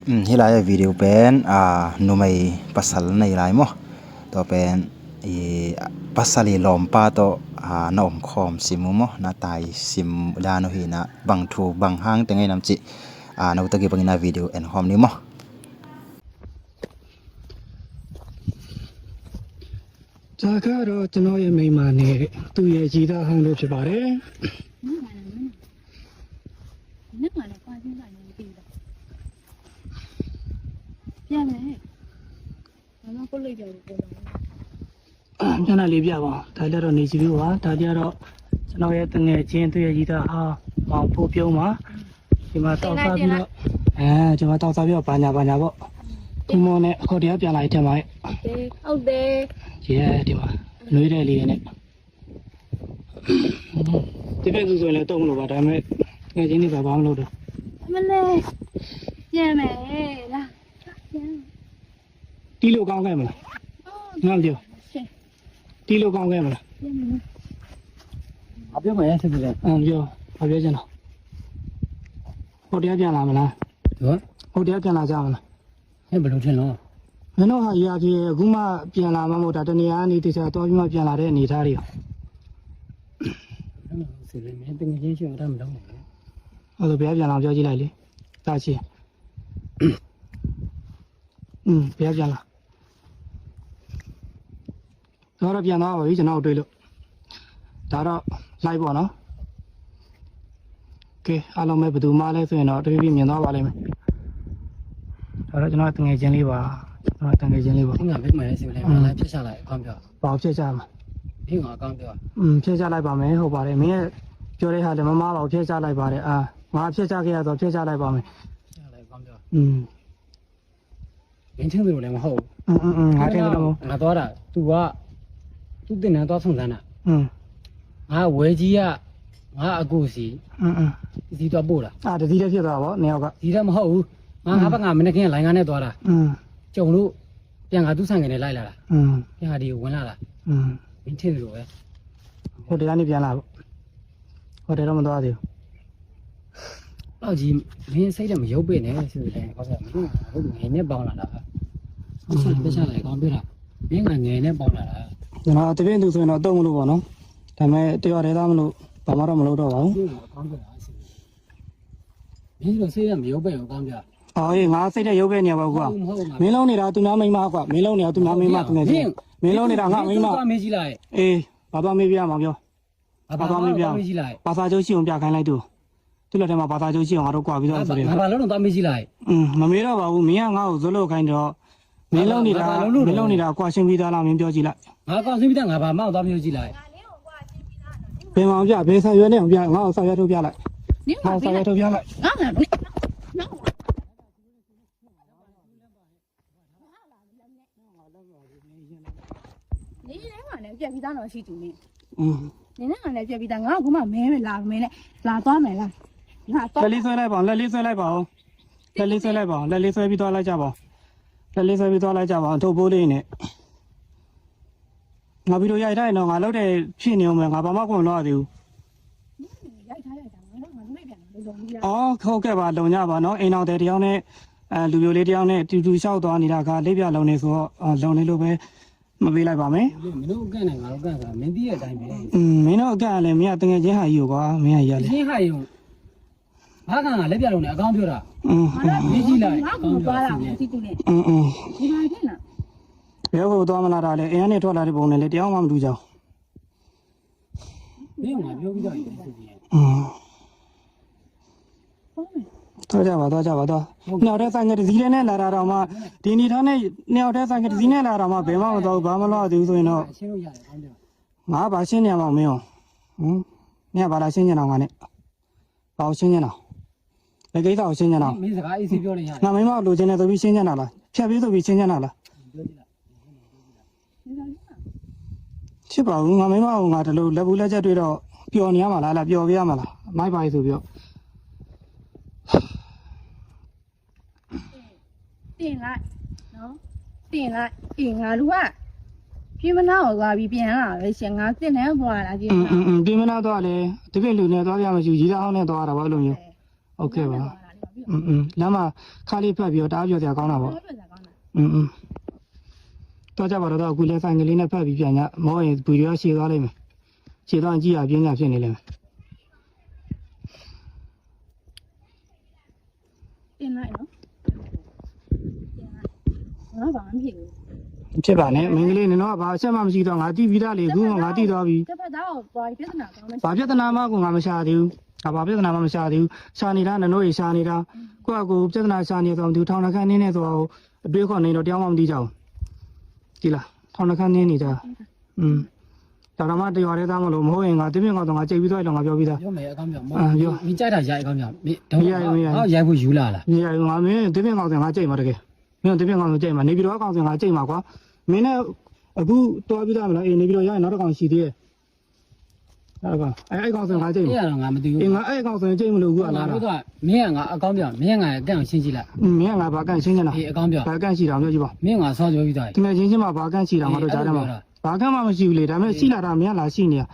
Hilai video pen numai pasal na hilai mo to pen pasali lompa to na khom simu mo na tai sim dano hi na bang thu bang hang tengai nam chi na utagi bangina video en hom ni mo Zakaro tano ye mai mane tu ye jida hang lo ဖြစ်ပါတယ် ပြန်လာလေးပြပါဒါကြတော့နေစီပြောပါဒါကြတော့ကျွန်တော်ရဲ့တငယ်ချင်းသူရဲ့ကြီးသားဟာမောင်ဖို့ပြုံးပါဒီမှာတောက်စားပြီးတော့ကျွန်တော်တောက်စားပြီးတော့ဘာညာပေါ့ဒီမောနဲ့အခုတည်းပြန်လာတဲ့မှာဟုတ်တယ်ရဲ့ဒီမှာနှွေးတဲ့လေးနဲ့ဒီဘက်ဆိုရင်လည်းတုံးလို့ပါဒါပေမဲ့ငယ်ချင်းတွေဘာမှမလုပ်တော့ မလေးပြန်မယ်လားပြန် တီးလို့ကောင်းခဲ့မလားငါပြောတီးလို့ကောင်းခဲ့မလား ပြန်မယ် အပြောမယ်ဆက်ကြည့်ပြောဘာပြောချင်တော့ဟိုတရားပြန်လာမလားဟိုတရားပြန်လာကြမလားဘယ်လိုထင်လို့မင်းတို့ဟာရာကြီးအခုမှပြန်လာမှမဟုတ်တာတနေရာနေတခြားတော့ပြီးမှပြန်လာတဲ့အနေထားတွေရောဆိုလည်းမင်းတကယ်ချင်းရှိအောင်မလုပ်နဲ့အဲ့လိုဘယ်ပြန်လာပြောကြည့်လိုက်လေတာချင်းဘယ်ပြန်လာတော့ပြန်သွားပါပြီကျွန်တော်တွေ့လို့ဒါတော့လိုက်ပေါ့နော်ကဲအားလုံးပဲဘယ်သူမှလဲဆိုရင်တော့တဖြည်းဖြည်းမြင်သွားပါလိမ့်မယ်ဒါတော့ကျွန်တော်တငယ်ချင်းလေးပါတငယ်ချင်းလေးပါငါမိမရဲ့စီမလေးမလာဖြတ်ချလိုက်အကောင်းပြောဘာဖြတ်ချမှာဒီငါအကောင်းပြောဖြတ်ချလိုက်ပါမယ်ဟုတ်ပါတယ်မင်းရဲ့ပြောတဲ့ဟာလည်းမမားပါဘူးဖြတ်ချလိုက်ပါတယ်ငါဖြတ်ချခဲ့ရတော့ဖြတ်ချလိုက်ပါမယ်ဖြတ်လိုက်အကောင်းပြောမင်းချင်းတွေလည်းမဟုတ်ငါထင်တယ်လို့ငါသွားတာ तू ကသူ့တင်နေသွားဆုံးစမ်းတာငါဝဲကြီးကငါအကူစီဒီတော့ပို့တာတတိလည်းဖြစ်သွားပါဗောနှစ်ယောက်ကဒီတော့မဟုတ်ဘူးငါဘက်ကမနေ့ကလိုင်းကားနဲ့သွားတာကျုံလို့ပြန်ကသူ့ဆိုင်ကနေလိုက်လာတာပြန်ကဒီကိုဝင်လာတာမင်းထင်တယ်လို့ပဲဟိုတရားနေပြန်လာဗောဟိုတယ်တော့မသွားသေးဘူးတော့ကြီးမင်းစိတ်လည်းမရုပ်ပေနဲ့ဆိုတယ်ဟောပြမင်းဟုတ်ငယ်နဲ့ပေါင်းလာတာပြချလိုက်ကောင်းပြတာမင်းကငယ်နဲ့ပေါင်းလာတာကျွန်တော်တပည့်သူဆိုရင်တော့တုံးမလို့ပေါ့နော်ဒါပေမဲ့တရွာသေးသားမလို့ဘာမှတော့မလုပ်တော့ပါဘူးကောင်းပြတာမင်းတို့စိတ်လည်းမရုပ်ပေဘူးကောင်းပြအေးငါစိတ်နဲ့ရုပ်ပဲနေပါဘူးကွာမင်းလုံးနေတာသူများမိန်းမကွာမင်းလုံးနေတာသူများမိန်းမသူငယ်ချင်းမင်းလုံးနေတာငါမိန်းမသွားမေးကြည့်လိုက်အေးဘာသွားမေးပြရမှာပြောဘာသွားမေးကြည့်လိုက်ဘာသာကျုပ်ရှိအောင်ပြခိုင်းလိုက်သူလက်ထဲမှာဘာသာကျုပ်ရှိအောင်ငါတို့ကြွားပြီးတော့ဆိုတယ်ငါဘာလို့တော့သွားမေးကြည့်လိုက်မမေးတော့ပါဘူးမင်းကငါ့ကိုဇွတ်လို့ခိုင်းတော့မင်းလုံးနေတာကွာရှင်းပြီးသားလားမင်းပြောကြည့်လိုက်ငါကွာရှင်းပြီးသားငါဘာမှသွားမေးကြည့်လိုက်ဘယ်မှာပြဘယ်ဆံရွက်နဲ့အောင်ပြငါ့ကိုဆံရွက်ထုတ်ပြလိုက်ငါ့ဆံရွက်ထုတ်ပြလိုက်ငါနေနေမှာလည်းပြက်ပြီးသားတော့ရှိသူနေနေနေမှာလည်းပြက်ပြီးသားငါကမှမဲမလာမဲနဲ့လာသွားမယ်လားငါတော့လက်လေးဆွဲလိုက်ပါလက်လေးဆွဲလိုက်ပါလက်လေးဆွဲလိုက်ပါလက်လေးဆွဲပြီးသွားလိုက်ကြပါလက်လေးဆွဲပြီးသွားလိုက်ကြပါထုတ်ပိုးလေးနဲ့ငါဗီဒီယိုရိုက်ထားရင်တော့ငါလုပ်တယ်ဖြစ်နေအောင်မယ်ငါဘာမှကုန်လို့ရသေးဘူးရိုက်ထားလိုက်တာငါတော့ငါတွေ့ပြန်တယ်လုံးကြီးဟုတ်ကဲ့ပါလုံကြပါနော်အိမ်အောင်တဲ့တယောက်နဲ့လူမျိုးလေးတယောက်နဲ့တူတူလျှောက်သွားနေတာကလေးပြလုံနေဆိုတော့လုံနေလို့ပဲမပေးလိုက်ပါမယ်မင်းတို့ကန့်နေငါတို့ကန့်ဆိုတာမင်းသိတဲ့အတိုင်းပဲမင်းတို့အကန့်လည်းမင်းကတငယ်ချင်းဟာကြီးကွာမင်းကရလေချင်းဟာကြီးဘာကငါလက်ပြလုံးနေအကောင်းပြောတာမင်းကြည့်လိုက်ငါကသွားတာမသိဘူးနဲ့ဒီမှာဖြစ်လားဘယ်ဟိုသွားမလာတာလဲအင်းနဲ့ထွက်လာတဲ့ပုံနဲ့လေတယောက်မှမတူကြဘူးမင်းကပြောပြီးတော့ဆိုပြီးသွားကြပါနှစ်ယောက်တည်းဆိုင်ကတစည်းနဲ့လာတာတော့မှဒီနေထားနဲ့နှစ်ယောက်တည်းဆိုင်ကတစည်းနဲ့လာတာမှဘယ်မှမသွားဘူးဘာမှမလုပ်သေးဘူးဆိုရင်တော့ရှင်းလို့ရတယ်ကောင်းပြောငါဘာရှင်းနေမှာမင်းရောမင်းကဘာလာရှင်းနေတော့ငါနဲ့ဘာကိုရှင်းနေတော့ဘယ်ကိစ္စကိုရှင်းနေတော့မင်းစကားအေးဆေးပြောနေရတယ်ငါမင်းမလိုချင်တယ်ဆိုပြီးရှင်းနေတာလားဖြတ်ပြီးဆိုပြီးရှင်းနေတာလားချစ်ပါဘူးငါမင်းမအောင်ငါတလို့လက်ဘူးလက်ချက်တွေ့တော့ပျော်နေရမှာလားပျော်ပြရမှာလားမိုက်ပါဆိုပြီးတော့တင်လိုက်နော်တင်လိုက်အေးငါလူကပြင်းမနာကိုသွားပြီးပြန်လာပဲရှင်ငါတင်နေဟွာလာကြည့်ပြင်းမနာတော့လေတပည့်လူနဲ့သွားရမှရှိကြီးသားအောင်နဲ့သွားတာဘာလို့မျိုးဟုတ်ကဲ့ပါ လမ်းမှာခါလေးဖက်ပြီးတော့တအားပြောစရာကောင်းတာပေါ့ ပြောတာကောင်းတာ တော့ကြပါတော့အခုလဲဆိုင်ကလေးနဲ့ဖက်ပြီးပြန်ကြမောရင်ဗီဒီယိုရှေ့သွားလိမ့်မယ်ရှေ့သွားကြည့်ရပြင်းကြဖြစ်နေလိမ့်မယ် တင်လိုက်နော်ငါဘာမှမဖြစ်ဘူး ဖြစ်ပါနဲ့မင်းကလေးနင်တော့ဘာအချက်မှမရှိတော့ငါတိပြီးသားလေအခုငါတိသွားပြီ တစ်ဖက်သားကိုသွားပြဿနာကောင်းမယ် ဘာပြဿနာမှကိုငါမရှာသေးဘူးဘာပြဿနာမှမရှာသေးဘူးရှာနေတာနင်တို့ရေရှာနေတာကိုယ့်အကူပြဿနာရှာနေတော့သူထောင်နှခမ်းနင်းနေဆိုတော့အတွေးခေါ်နေတော့တရားမှမသိကြဘူးကြည်လားထောင်နှခမ်းနင်းနေကြတော်မှတရွာတဲ့သားမလို့မဟုတ်ရင်ငါတင်းပြင်းကောင်တော့ငါကြိတ်ပြီးသွားတော့ငါပြောပြီးသား ပြောမယ်အကောင်းပြောမင်းကြိုက်တာရိုက်အကောင်းပြောမင်းတော့ရိုက်ဖို့ယူလာလား နေရငါမင်းတင်းပြင်းကောင်ဆိုငါကြိတ်မှာတကယ်မင်းတင်းပြင်းကောင်ဆိုကြိတ်မှာနေပြီးတော့ကောင်ဆိုငါကြိတ်မှာကွာမင်းနဲ့အခုတွားပြီးသားမလားအေးနေပြီးတော့ရရင်နောက်တစ်ကောင်ရှိသေးရဲ့အဲ့ကောင်ဆိုငါကြိတ်မှာ အဲ့တော့ငါမသိဘူး အေးငါအဲ့ကောင်ဆိုရင်ကြိတ်မလို့ဘူးလား ငါတို့ကမင်းကငါအကောင်းပြောမင်းကငါအကန့်ကိုရှင်းကြည့်လိုက် မင်းကငါဘာကန်ရှင်းနေတာ အေးအကောင်းပြော ဘာကန်ရှိတာပြောကြည့်ပါ မင်းကငါဆောပြောပြီးသား ဒီနေ့ချင်းမှာဘာကန်ရှိတာငါတို့ကြားတယ်မှာဘာကန်မှမရှိဘူးလေဒါပေမဲ့ရှိလာတာမင်းကလာရှိနေတာ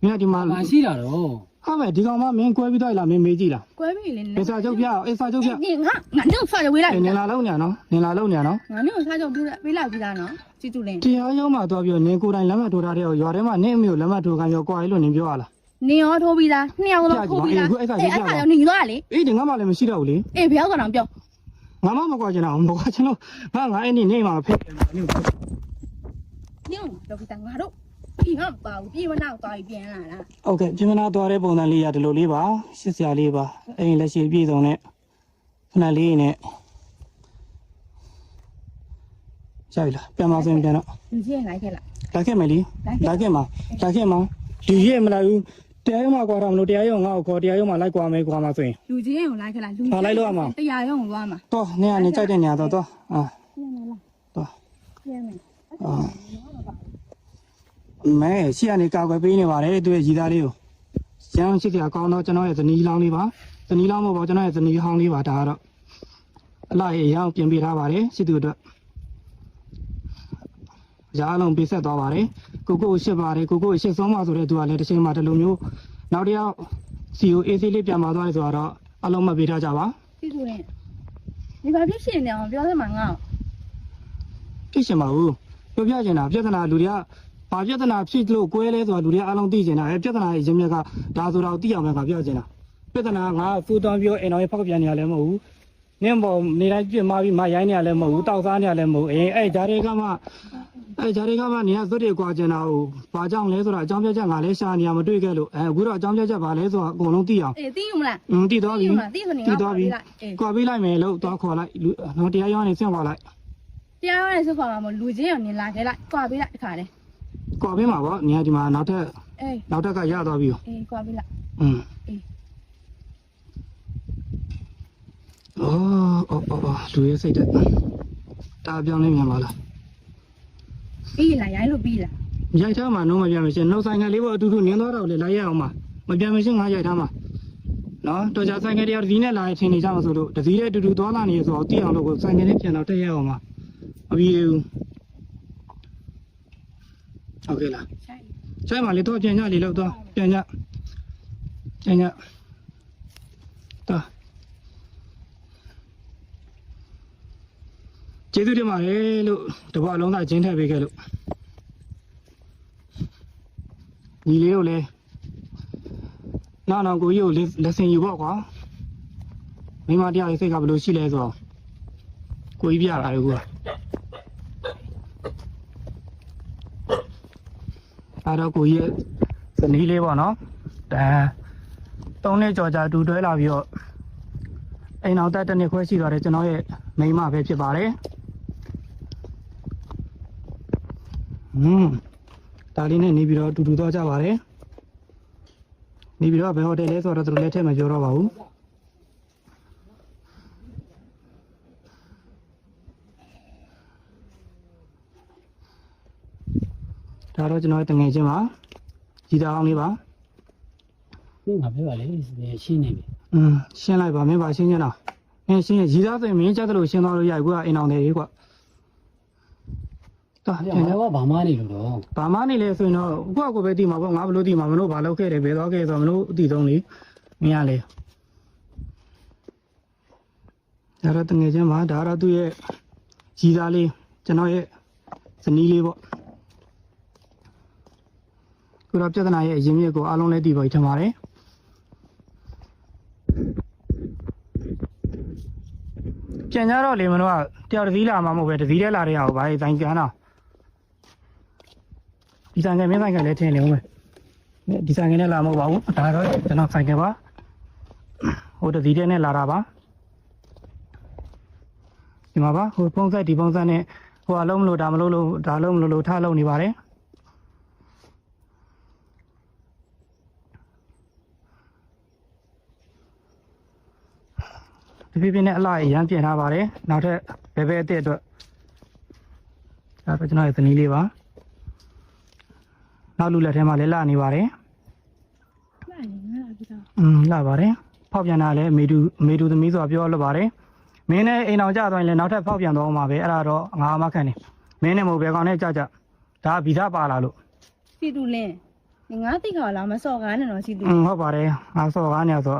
မင်းကဒီမှာ ငါရှိတာတော့ ဟာမဲ့ဒီကောင်မမင်းကွဲပြီးသွားလားမင်းမေးကြည့်လား ကွဲပြီလေ အစာချုပ်ပြအောင်အစာချုပ်ပြ 你看，俺这发的回来， နင်လာလုံးညာနော်နင်လာလုံးညာနော် 俺这发就回来呢，记住嘞。 တရားရုံးမှာသွားပြီးနင်ကိုယ်တိုင်လက်မှတ်ထိုးထားတဲ့ရွာထဲမှာနင်အမျိုးလက်မှတ်ထိုးခံရောကြွားရလို့နင်ပြောရလား 你要投币的，你要投币的，哎，俺要你多少哩？ အေးဒီငါမှလည်းမရှိတော့ဘူးလေ 哎，不要跟人标， ငါမှမကွာချင်တာမကွာချင်လို့ငါအဲ့ဒီနေမှာဖိတ်တယ်နင် 你要不等俺都，比俺包，比我那高一边啦啦。 ဟုတ်ကဲ့ပြင်မနာသွားတဲ့ပုံစံလေးရဒီလိုလေးပါရှစ်စရာလေးပါအဲ့ရင်လက်ရှိပြည့်စုံတဲ့ခဏလေးနဲ့ရပြီလားပြန်မစင်းပြန်တော့ 你今天来开了， လာခဲ့မယ်လीလာခဲ့မှာဒီရဲ့မလာဘူးတရားရုံးမှာကွာတော့မလို့တရားရုံးငါ့ကိုခေါ်တရားရုံးမှာလိုက်ကွာမယ်ကွာမှာဆိုရင် လူကြီး用来开了，တရား用我嘛， တော့နင်ကနေကြိုက်တဲ့နေရာတော့တော့အာ 天没了， တော့ 天没， မဲရှေ့ကနေကာကွယ်ပေးနေပါတယ်သူရဲ့ရည်သားလေးကိုရန်ရှိစရာကောင်းတော့ကျွန်တော်ရဲ့ဇနီးလောင်းလေးပါဇနီးလောင်းမဟုတ်ပါကျွန်တော်ရဲ့ဇနီးဟောင်းလေးပါဒါကတော့အလားရေရောင်းပြင်ပေးထားပါတယ်ရှိသူအတွက်ရားအလုံးပေးဆက်သွားပါတယ်ကိုကိုရှစ်ပါတယ်ကိုကိုရှစ်ဆုံးပါဆိုတဲ့သူကလည်းတစ်ချိန်မှတလူမျိုးနောက်တစ်ယောက် COAC လေးပြန်มาသွားတယ်ဆိုတော့အလုံးမပေးထားကြပါ 记住嘞，你把别写了，不要再忙啊。 ဖြစ်ရှင်ပါဘူးပြောပြချင်တာပြဿနာလူတွေကဘာပြဿနာဖြစ်လို့ကွဲလဲဆိုတော့လူတွေအလုံးသိချင်တာအဲပြဿနာရဲ့ရင်းမြစ်ကဒါဆိုတော့သိအောင်ပဲငါပြောချင်တာပြဿနာငါဖူးသွန်းပြောအိမ်တော်ရဲ့ဖောက်ပြန်နေရလဲမဟုတ်ဘူးနင်းပေါ်နေတိုင်းပြစ်မှားပြီးမရိုင်းနေရလဲမဟုတ်ဘူးတောက်စားနေရလဲမဟုတ်အေးအဲဂျာတွေကမှနေရသွတ်တွေကွာချင်တာကိုဘာကြောင့်လဲဆိုတော့အကြောင်းပြချက်ငါလဲရှာနေရမတွေ့ခဲ့လို့အခုတော့အကြောင်းပြချက်ဘာလဲဆိုတော့အကုန်လုံးသိအောင် 哎，弟兄们啦， သိသွားပြီ 弟兄你 သိ 好， သွားပြီကွာပေးလိုက်မယ်လို့သွားခေါ်လိုက်တော့တရားရောင်းနေဆင့်ခေါ်လိုက် တရားရဲဆိုခေါ်မှာမလူကြီးရောနေလာခဲ့လိုက်ကွာပေးလိုက်ခါတယ် ကွာပေးမှာပေါ့နေရာဒီမှာနောက်ထပ် အေး နောက်ထပ်ကရသွားပြီ အေးကွာပေးလိုက် အော်လူရဲ့စိတ်တက်တာပြောင်းနေမြန်ပါလား ပြီးလာရိုင်းလို့ပြီးလာ ရိုက်ထားမှာတော့မပြန်မရှင်းနှုတ်ဆိုင်ကလေးပေါ့အတူတူနင်းသွားတော့လေလိုက်ရအောင်ပါမပြန်မရှင်းငါရိုက်ထားမှာနော်တော်ကြဆိုင်ကလေးဒီနဲ့လာရင်ထင်နေကြမှာဆိုလို့တစည်းလေးအတူတူသွားလာနေဆိုတော့သိအောင်လို့ကိုဆိုင်ကလေးပြန်တော့တက်ရအောင်ပါမပြီးဘူးဟုတ်ကဲ့လား ဆိုင် ဆိုင်မှာလေတော့ပြန်ညလေလို့တော့ပြန်ညတော့ကျေးဇူးတင်ပါတယ်လို့တပတ်အလုံးသားကျင်းထည့်ပေးခဲ့လို့ညီလေးတို့လည်းနောက်ကိုကြီးကိုလက်ဆင်ယူပေါ့ကွာမိမတရားရဲ့စိတ်ကဘယ်လိုရှိလဲဆိုတော့ကိုကြီးပြတာလေကွာအဲ့တော့ကိုကြီးရဲ့ဇနီးလေးပေါ့နော်ဒါ3နှစ်ကျော်ကြာတူတွဲလာပြီးတော့အိမ်အောင်တက်တစ်နှစ်ခွဲရှိသွားတယ်ကျွန်တော်ရဲ့မိမပဲဖြစ်ပါတယ်ဒါလေးနဲ့နေပြီးတော့တူတူသွားကြပါတယ်နေပြီးတော့ဘယ်ဟိုတယ်လဲဆိုတော့သူတို့လည်းထည့်မပြောတော့ပါဘူးဒါတော့ကျွန်တော်တငယ်ချင်းပါကြီးသားအောင်လေးပါ မင်းငါပြောပါလေရှင်းနေပြီ ရှင်းလိုက်ပါမင်းပါရှင်းနေတာရှင်းကြီးသားဆိုရင်မင်းကြက်တယ်လို့ရှင်းသွားလို့ရကွာအိမ်အောင်တယ်ကွာတော့ ငါကဘာမှနေလို့တော့ ဘာမှနေလဲဆိုရင်တော့ကိုယ့်အကိုပဲတည်မှာပေါ့ငါဘလို့တည်မှာမလို့ဘာလုပ်ခဲ့တယ်ဘယ်တော့ခဲ့ဆိုတော့မလို့အတည်ဆုံးလေမင်းရလေ တော့တငယ်ချင်းပါဒါကတော့သူ့ရဲ့ကြီးသားလေးကျွန်တော်ရဲ့ဇနီးလေးပေါ့ခုတော့ပြဿနာရဲ့အရင်းမြစ်ကိုအားလုံးလည်းသိပါပြီထင်ပါတယ်ပြန်ကြတော့လေမတို့ကတယောက်တစ်စီးလာမှမဟုတ်ပဲတစ်စီးတည်းလာတဲ့အောင်ဘာလို့တိုင်းပြန်တော့ဒီဆိုင်ကမင်းဆိုင်ကလည်းထင်နေဦးမယ်ဒီဆိုင်ကလည်းလာမဟုတ်ပါဘူးဒါတော့ကျွန်တော်ဆိုင်ကပါဟိုတစ်စီးတည်းနဲ့လာတာပါဒီမှာပါဟိုပုံစံဒီပုံစံနဲ့ဟိုအလုံးမလို့ဒါမလို့လို့ဒါလုံးမလို့လို့ထားလုံးနေပါတယ်ဒီပြင်းနဲ့အလားရမ်းပြင်ထားပါတယ်နောက်ထပ်ဘယ်ဘဲအစ်အတွက်ဒါပဲကျွန်တော်ရဲ့သနီးလေးပါနောက်လူလက်ထဲမှာလည်းလာနေပါတယ်လာပါတယ်ဖောက်ပြန်တာလည်းမေတူသမီးဆိုတာပြောလို့ပါတယ်မင်းနဲ့အိမ်အောင်ကြသွားရင်လည်းနောက်ထပ်ဖောက်ပြန်သွားမှာပဲအဲ့ဒါတော့ငါမခံနေမင်းနဲ့မဟုတ်ဘဲကောင်နဲ့ကြဒါဗီဇပါလာလို့စီတူလင်းငါသိခါလာမစော်ကားနဲ့တော့စီတူဟုတ်ပါတယ်ငါစော်ကားနေဆို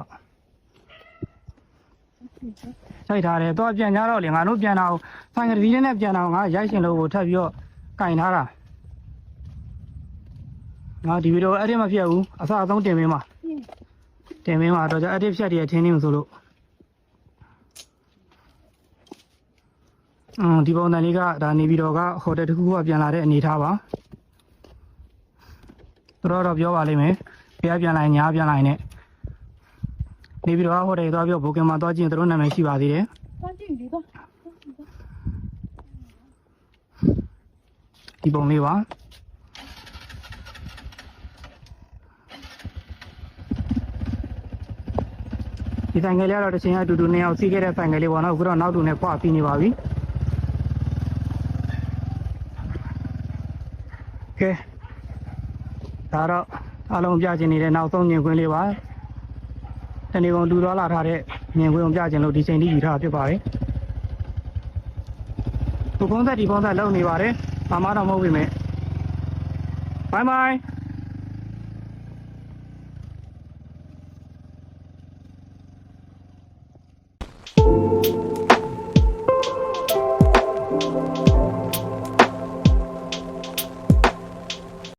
စိုက်ထားတယ်တော့ပြန်ကြတော့လေငါတို့ပြန်တော့ဆိုင်ကတိလေးနဲ့ပြန်တော့ငါရိုက်ရှင်လို့ကိုထပ်ပြီးတော့ကင်ထားတာငါဒီဗီဒီယိုအဲ့ဒီမဖြစ်ဘူးအစအဆုံးတင်မင်းပါတော့ကြအဲ့ဒီဖြတ်တည်းထင်းနေဆိုလို့ဒီပုံစံလေးကဒါနေပြီးတော့ကဟိုတယ်တစ်ခုကပြန်လာတဲ့အနေထားပါတော့ပြောပါလိမ့်မယ်ဖះပြန်လိုက်ညာပြန်လိုက်နဲ့နေပြီးတော့ဟိုတယ်သွားပြောဘိုကင်မှာသွားကြည့်ရင်တို့နာမည်ရှိပါသေးတယ်သွားကြည့်ဒီတော့ဒီပုံလေးပါဒီဆိုင်ငယ်လေးကတော့တစ်ချိန်အတူတူနှစ်ယောက်စီးခဲ့တဲ့ဆိုင်ငယ်လေးပေါ့နော်အခုတော့နောက်တူနဲ့ခွာပြီးနေပါပြီကဲဒါတော့အားလုံးပြချင်နေတဲ့နောက်ဆုံးမြင်ကွင်းလေးပါတနေ့ကုန်လူသွားလာထားတဲ့မြင်ကွင်းကိုပြချင်လို့ဒီချိန်ထိယူထားဖြစ်ပါတယ်ဒီပုံစံလုံနေပါတယ်ဘာမှတော့မဟုတ်ပြီမဲ့ဘိုင်ဘိုင်